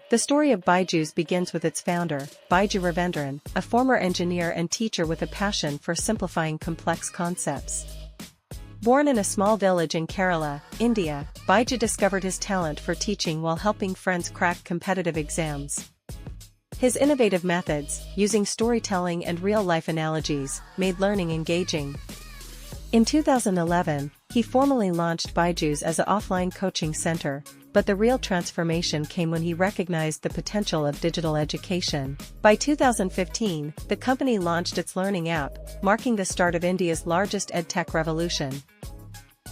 The story of Byju's begins with its founder, Byju Ravendran, a former engineer and teacher with a passion for simplifying complex concepts. Born in a small village in Kerala, India, Byju discovered his talent for teaching while helping friends crack competitive exams. His innovative methods, using storytelling and real-life analogies, made learning engaging. In 2011, he formally launched Byju's as an offline coaching center, but the real transformation came when he recognized the potential of digital education. By 2015, the company launched its learning app, marking the start of India's largest EdTech revolution.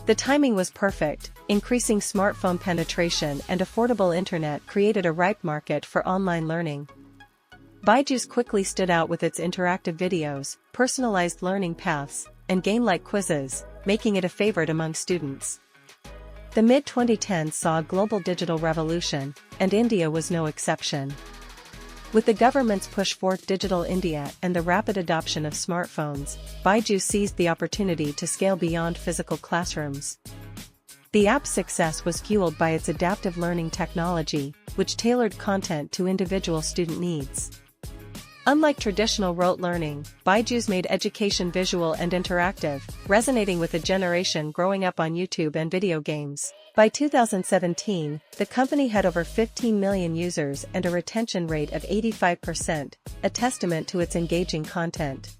The timing was perfect. Increasing smartphone penetration and affordable internet created a ripe market for online learning. Byju's quickly stood out with its interactive videos, personalized learning paths, and game-like quizzes, making it a favorite among students. The mid-2010s saw a global digital revolution, and India was no exception. With the government's push for Digital India and the rapid adoption of smartphones, Byju seized the opportunity to scale beyond physical classrooms. The app's success was fueled by its adaptive learning technology, which tailored content to individual student needs. Unlike traditional rote learning, Byju's made education visual and interactive, resonating with a generation growing up on YouTube and video games. By 2017, the company had over 15 million users and a retention rate of 85%, a testament to its engaging content.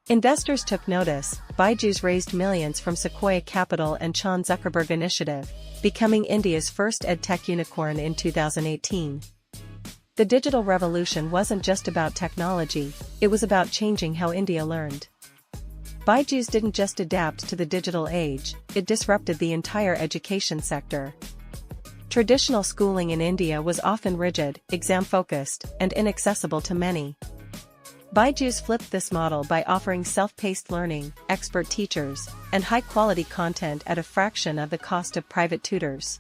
Investors took notice. Byju's raised millions from Sequoia Capital and Chan Zuckerberg Initiative, becoming India's first EdTech unicorn in 2018. The digital revolution wasn't just about technology, it was about changing how India learned. Byju's didn't just adapt to the digital age, it disrupted the entire education sector. Traditional schooling in India was often rigid, exam-focused, and inaccessible to many. Byju's flipped this model by offering self-paced learning, expert teachers, and high-quality content at a fraction of the cost of private tutors.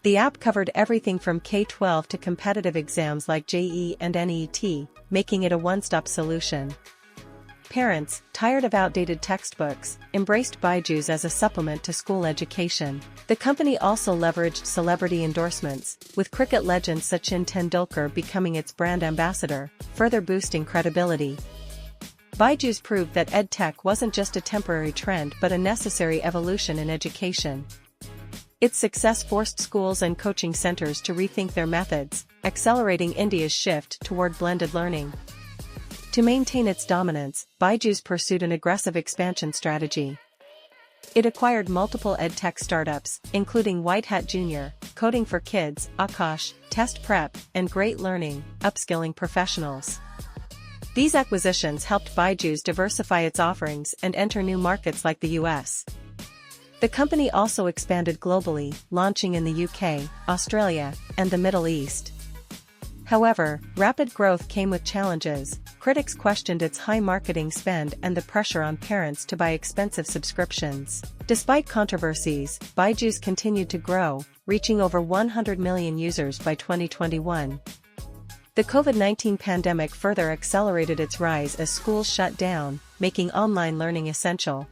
The app covered everything from K-12 to competitive exams like JEE and NET, making it a one-stop solution. Parents, tired of outdated textbooks, embraced Byju's as a supplement to school education. The company also leveraged celebrity endorsements, with cricket legend Sachin Tendulkar becoming its brand ambassador, further boosting credibility. Byju's proved that EdTech wasn't just a temporary trend but a necessary evolution in education. Its success forced schools and coaching centers to rethink their methods, accelerating India's shift toward blended learning. To maintain its dominance, Byju's pursued an aggressive expansion strategy. It acquired multiple EdTech startups, including White Hat Junior, Coding for Kids, Akash, Test Prep, and Great Learning, upskilling professionals. These acquisitions helped Byju's diversify its offerings and enter new markets like the US. The company also expanded globally, launching in the UK, Australia, and the Middle East. However, rapid growth came with challenges. Critics questioned its high marketing spend and the pressure on parents to buy expensive subscriptions. Despite controversies, Byju's continued to grow, reaching over 100 million users by 2021. The COVID-19 pandemic further accelerated its rise as schools shut down, making online learning essential.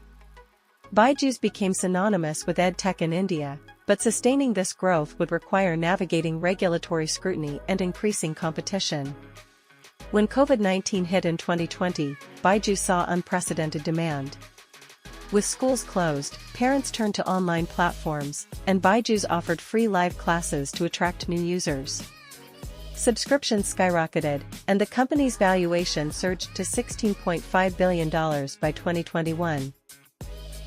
Byju's became synonymous with EdTech in India, but sustaining this growth would require navigating regulatory scrutiny and increasing competition. When COVID-19 hit in 2020, Byju saw unprecedented demand. With schools closed, parents turned to online platforms, and Byju's offered free live classes to attract new users. Subscriptions skyrocketed, and the company's valuation surged to $16.5 billion by 2021.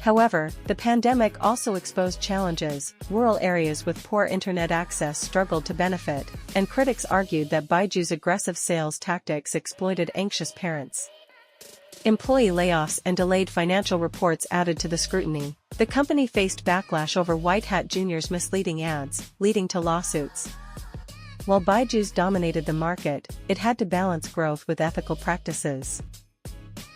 However, the pandemic also exposed challenges. Rural areas with poor internet access struggled to benefit, and critics argued that Byju's aggressive sales tactics exploited anxious parents. Employee layoffs and delayed financial reports added to the scrutiny. The company faced backlash over White Hat Junior's misleading ads, leading to lawsuits. While Byju's dominated the market, it had to balance growth with ethical practices.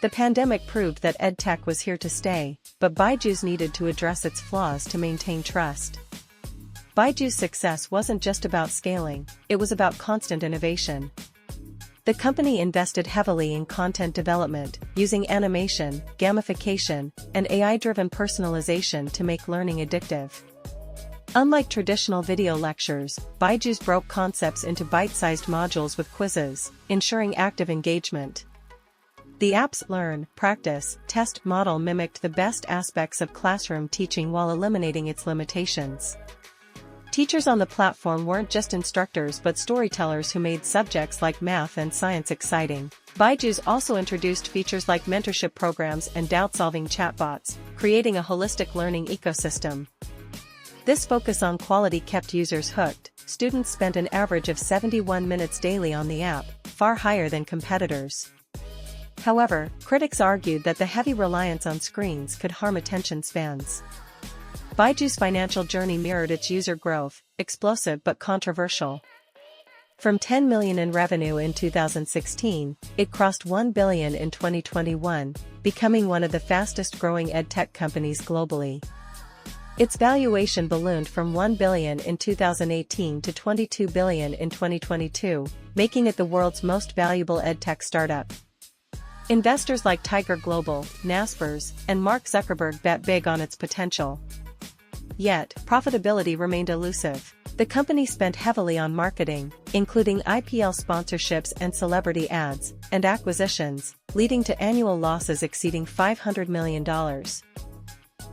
The pandemic proved that EdTech was here to stay, but Byju's needed to address its flaws to maintain trust. Byju's success wasn't just about scaling, it was about constant innovation. The company invested heavily in content development, using animation, gamification, and AI-driven personalization to make learning addictive. Unlike traditional video lectures, Byju's broke concepts into bite-sized modules with quizzes, ensuring active engagement. The app's learn, practice, test model mimicked the best aspects of classroom teaching while eliminating its limitations. Teachers on the platform weren't just instructors but storytellers who made subjects like math and science exciting. Byju's also introduced features like mentorship programs and doubt-solving chatbots, creating a holistic learning ecosystem. This focus on quality kept users hooked. Students spent an average of 71 minutes daily on the app, far higher than competitors. However, critics argued that the heavy reliance on screens could harm attention spans. Byju's financial journey mirrored its user growth, explosive but controversial. From $10 million in revenue in 2016, it crossed $1 billion in 2021, becoming one of the fastest-growing EdTech companies globally. Its valuation ballooned from $1 billion in 2018 to $22 billion in 2022, making it the world's most valuable EdTech startup. Investors like Tiger Global, Naspers, and Mark Zuckerberg bet big on its potential. Yet, profitability remained elusive. The company spent heavily on marketing, including IPL sponsorships and celebrity ads, and acquisitions, leading to annual losses exceeding $500 million.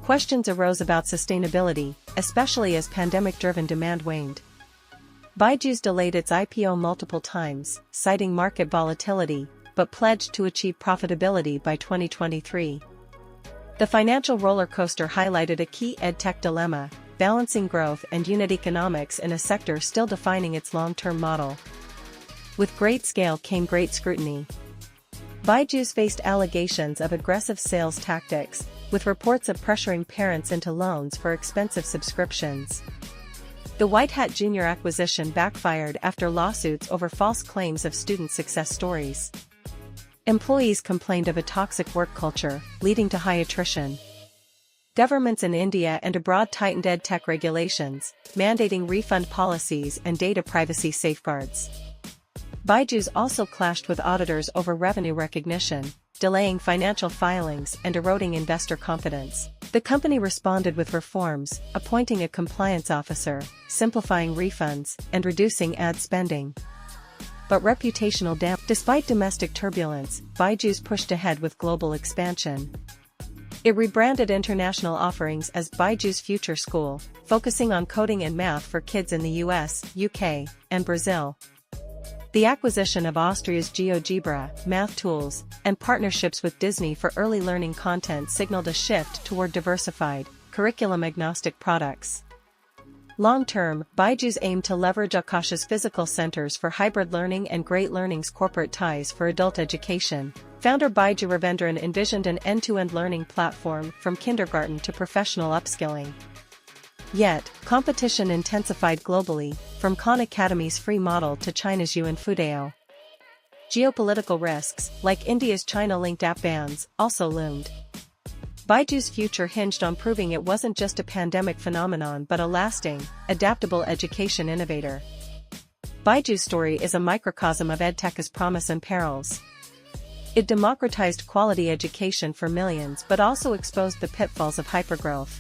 Questions arose about sustainability, especially as pandemic-driven demand waned. Byju's delayed its IPO multiple times, citing market volatility, but pledged to achieve profitability by 2023. The financial roller coaster highlighted a key EdTech dilemma, balancing growth and unit economics in a sector still defining its long-term model. With great scale came great scrutiny. Byju's faced allegations of aggressive sales tactics, with reports of pressuring parents into loans for expensive subscriptions. The White Hat Jr. acquisition backfired after lawsuits over false claims of student success stories. Employees complained of a toxic work culture, leading to high attrition. Governments in India and abroad tightened EdTech regulations, mandating refund policies and data privacy safeguards. Byju's also clashed with auditors over revenue recognition, delaying financial filings and eroding investor confidence. The company responded with reforms, appointing a compliance officer, simplifying refunds, and reducing ad spending. But reputational damage. Despite domestic turbulence, Byju's pushed ahead with global expansion. It rebranded international offerings as Byju's Future School, focusing on coding and math for kids in the US, UK, and Brazil. The acquisition of Austria's GeoGebra, math tools, and partnerships with Disney for early learning content signaled a shift toward diversified, curriculum-agnostic products. Long-term, Byju's aim to leverage Akasha's physical centers for hybrid learning and Great Learning's corporate ties for adult education. Founder Byju Ravendran envisioned an end-to-end learning platform from kindergarten to professional upskilling. Yet, competition intensified globally, from Khan Academy's free model to China's Yuan Fudao. Geopolitical risks, like India's China-linked app bans, also loomed. Byju's future hinged on proving it wasn't just a pandemic phenomenon but a lasting, adaptable education innovator. Byju's story is a microcosm of EdTech's promise and perils. It democratized quality education for millions but also exposed the pitfalls of hypergrowth.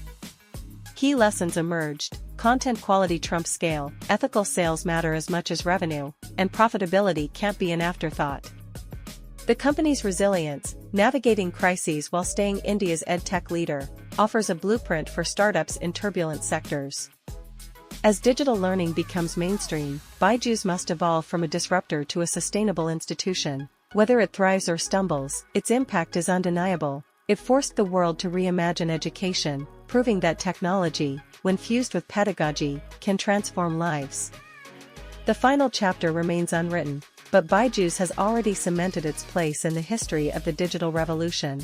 Key lessons emerged: content quality trumps scale, ethical sales matter as much as revenue, and profitability can't be an afterthought. The company's resilience, navigating crises while staying India's EdTech leader, offers a blueprint for startups in turbulent sectors. As digital learning becomes mainstream, Byju's must evolve from a disruptor to a sustainable institution. Whether it thrives or stumbles, its impact is undeniable. It forced the world to reimagine education, proving that technology, when fused with pedagogy, can transform lives. The final chapter remains unwritten, but Byju's has already cemented its place in the history of the digital revolution.